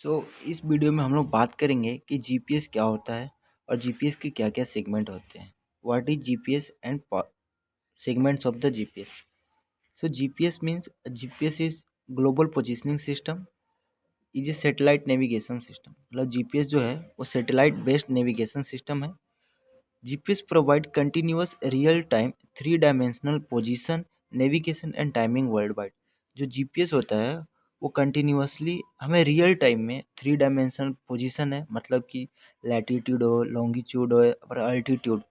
इस वीडियो में हम लोग बात करेंगे कि जीपीएस क्या होता है और जीपीएस के क्या क्या सेगमेंट होते हैं। What is GPS and segments of the GPS. GPS means GPS is global positioning system, is a satellite navigation system. मतलब जीपीएस जो है वो सैटेलाइट बेस्ड नेविगेशन सिस्टम है। GPS provide continuous real time three dimensional position navigation and timing world wide. जो GPS होता है वो continuously हमें रियल टाइम में थ्री डायमेंशनल पोजीशन है, मतलब कि लैटिट्यूड हो, लॉन्गिट्यूड हो और altitude,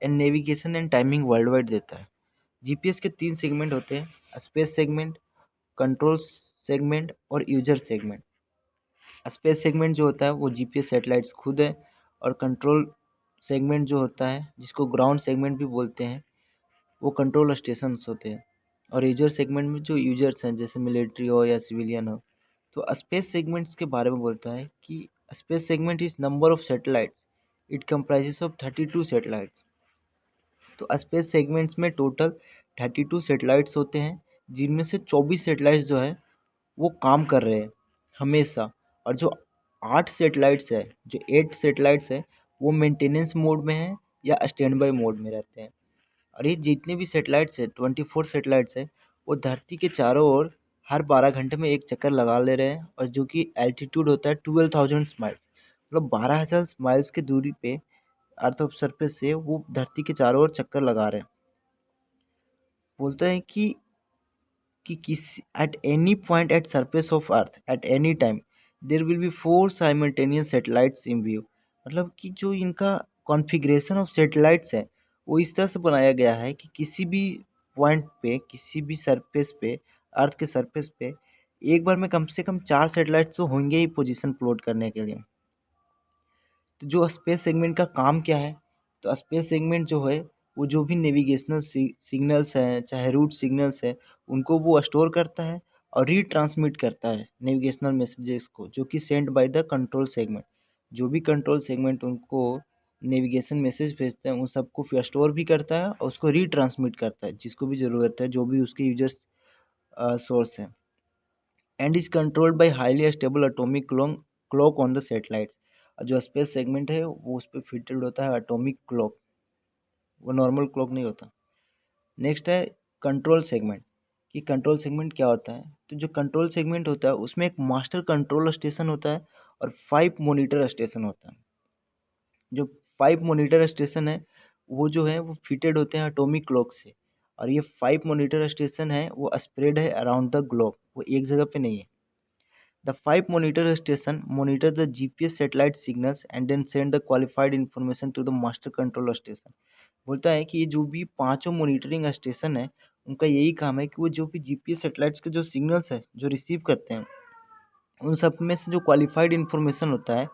and navigation and timing world wide देता है। जीपीएस के तीन सेगमेंट होते हैं: स्पेस सेगमेंट, कंट्रोल सेगमेंट और यूजर सेगमेंट। स्पेस सेगमेंट जो होता है वो जीपीएस सैटेलाइट्स खुद है, और कंट्रोल सेगमेंट जो होता है जिसको ग्राउंड सेगमेंट भी बोलते हैं वो कंट्रोल स्टेशंस होते हैं। और यूजर सेगमेंट में जो यूजर्स हैं जैसे मिलिट्री हो या सिविलियन हो। तो स्पेस सेगमेंट्स के बारे में बोलता है कि space segment is number of satellites, it comprises of 32 satellites. तो स्पेस सेगमेंट्स में टोटल 32 सैटेलाइट्स होते हैं, जिनमें से 24 सैटेलाइट्स जो है वो काम कर रहे हैं हमेशा। और जो 8 सैटेलाइट्स है, जो 8 सैटेलाइट्स है वो मेंटेनेंस मोड में है या स्टैंड बाय मोड में रहते हैं। और ये जितने भी सैटेलाइट्स है, 24 सैटेलाइट्स है, वो धरती के चारों ओर हर 12 घंटे में एक चक्कर लगा ले रहे हैं। और जो कि एल्टीट्यूड होता है 12,000 माइल्स, मतलब 12,000 माइल्स की दूरी पे अर्थ ऑफ सरफेस से वो धरती के चारों ओर चक्कर लगा रहे हैं। बोलता है कि किसी at any point at surface of earth at any time there will be 4 simultaneous satellites in view. मतलब कि जो इनका कॉन्फ़िगरेशन ऑफ सैटेलाइट्स है वो इस तरह से बनाया गया है कि किसी भी पॉइंट पे, किसी भी सरफेस पे, अर्थ के सरफेस पे एक बार में कम से कम 4 सैटेलाइट्स तो होंगे ही पोजीशन प्लॉट करने के लिए। तो जो स्पेस सेगमेंट का काम क्या है, तो स्पेस सेगमेंट जो है वो जो भी नेविगेशनल सिग्नल्स हैं, चाहे रूट सिग्नल्स हैं, उनको वो स्टोर करता है और रीट्रांसमिट करता है नेविगेशनल मैसेजेस को, जो कि send by the control segment. जो भी कंट्रोल सेगमेंट उनको नेविगेशन मैसेज भेजते हैं उन सबको फिर स्टोर भी करता है और उसको रीट्रांसमिट करता है जिसको भी ज़रूरत है, जो भी उसके यूजर्स सोर्स हैं। And is controlled by highly stable atomic clock on the satellites. जो स्पेस सेगमेंट है वो उस पर फिटेड होता है एटॉमिक क्लॉक, वो नॉर्मल क्लॉक नहीं होता। नेक्स्ट है कंट्रोल सेगमेंट। कि कंट्रोल सेगमेंट क्या होता है, तो जो कंट्रोल सेगमेंट होता है उसमें एक मास्टर कंट्रोल स्टेशन होता है और 5 मॉनिटर स्टेशन होता है। जो 5 मॉनिटर स्टेशन है वो जो है वो फिटेड होते हैं एटॉमिक क्लॉक से। और ये 5 मॉनिटर स्टेशन है वो स्प्रेड है अराउंड द ग्लोब, वो एक जगह पे नहीं है। The five monitor station monitor the GPS satellite signals and then send the qualified information to the master control station। बोलता है कि ये जो भी पांचों मॉनिटरिंग स्टेशन है उनका यही काम है कि वो जो भी जीपीएस सैटेलाइट्स के जो सिग्नल्स है जो रिसीव करते हैं उन सब में से जो क्वालिफाइड इन्फॉर्मेशन होता है,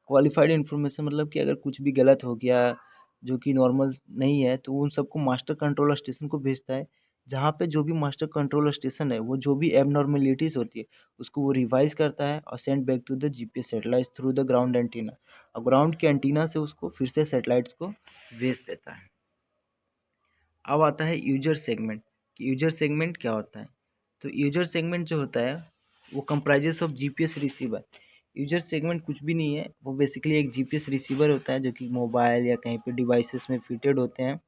क्वालिफाइड इन्फॉर्मेशन मतलब कि अगर कुछ भी गलत हो गया जो कि नॉर्मल नहीं है तो उन सबको मास्टर कंट्रोल स्टेशन को भेजता है। जहाँ पे जो भी मास्टर कंट्रोल स्टेशन है वो जो भी एबनॉर्मेलिटीज़ होती है उसको वो रिवाइज करता है और send back to the GPS satellite through the ground antenna. और ग्राउंड के एंटीना से उसको फिर से सैटेलाइट्स को भेज देता है। अब आता है यूजर सेगमेंट। कि यूजर सेगमेंट क्या होता है, तो यूजर सेगमेंट जो होता है वो comprises of GPS receiver. User segment कुछ भी नहीं है, वो बेसिकली एक जीपीएस रिसीवर होता है जो कि मोबाइल या कहीं पे डिवाइसेस में फिटेड होते हैं,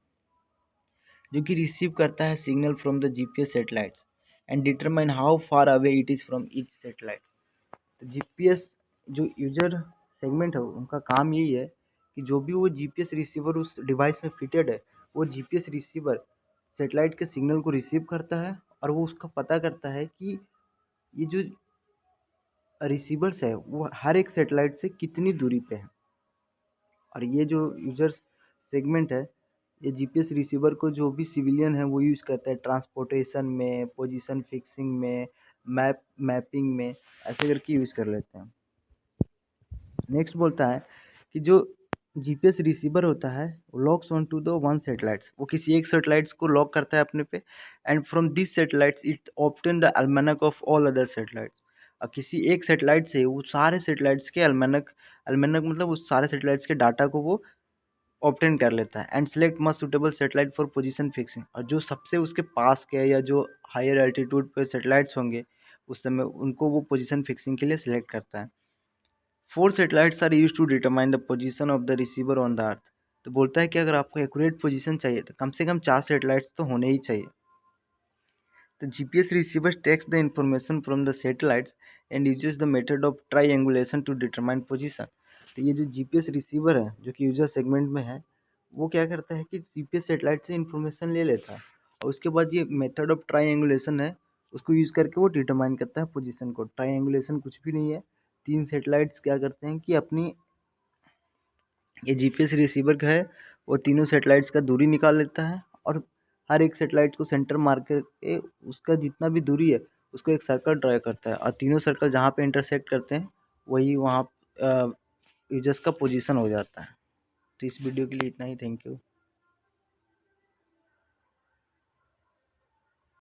जो कि रिसीव करता है signal from the GPS satellites and determine how far away it is from each satellite. तो जीपीएस जो यूजर सेगमेंट है उनका काम यही है कि जो भी वो जीपीएस रिसीवर उस डिवाइस में फिटेड है वो जीपीएस रिसीवर सैटेलाइट के सिग्नल को रिसीव करता है और वो उसका पता करता है कि ये जो रिसीवर्स है वो हर एक सैटेलाइट से कितनी दूरी पे है। और ये जो यूजर सेगमेंट है ये जीपीएस रिसीवर को जो भी सिविलियन है वो यूज़ करता है ट्रांसपोर्टेशन में, पोजीशन फिक्सिंग में, मैपिंग में, ऐसे करके यूज़ कर लेते हैं। नेक्स्ट बोलता है कि जो जीपीएस रिसीवर होता है locks on to the one satellites, वो किसी एक सैटेलाइट्स को लॉक करता है अपने पे। And from this satellites it obtain the almanac of all other satellites. और किसी एक सैटेलाइट से वो सारे सैटेलाइट्स के अल्मेनक, अल्मेनक मतलब उस सारे सैटेलाइट्स के डाटा को वो ऑब्टेन कर लेता है। And select must suitable satellite for position fixing. और जो सबसे उसके पास के या जो हायर एल्टीट्यूड पे सैटेलाइट्स होंगे उस समय उनको वो पोजीशन फिक्सिंग के लिए सिलेक्ट करता है। 4 satellites are used to determine the position of the receiver on the earth. तो बोलता है कि अगर आपको एक्यूरेट पोजीशन चाहिए तो कम से कम 4 सैटेलाइट्स तो होने ही चाहिए। तो GPS receivers takes the information from the satellites and uses the method of triangulation to determine position. तो ये जो जीपीएस रिसीवर है जो कि यूजर सेगमेंट में है, वो क्या करता है कि जीपीएस सैटेलाइट से इंफॉर्मेशन ले लेता है और उसके बाद ये मेथड ऑफ ट्राईएंगुलेशन है उसको यूज़ करके वो डिटरमाइन करता है पोजीशन को। ट्राईएंगुलेशन कुछ भी नहीं है, 3 सैटेलाइट्स क्या करते हैं कि अपनी ये जीपीएस रिसीवर का है वो तीनों सैटेलाइट्स का दूरी निकाल लेता है और हर एक सैटेलाइट को सेंटर मार के उसका जितना भी दूरी है उसको एक सर्कल ड्रा करता है और तीनों सर्कल जहाँ पे इंटरसेक्ट करते हैं वही वहाँ यूजर्स का पोजीशन हो जाता है। तो इस वीडियो के लिए इतना ही। Thank you.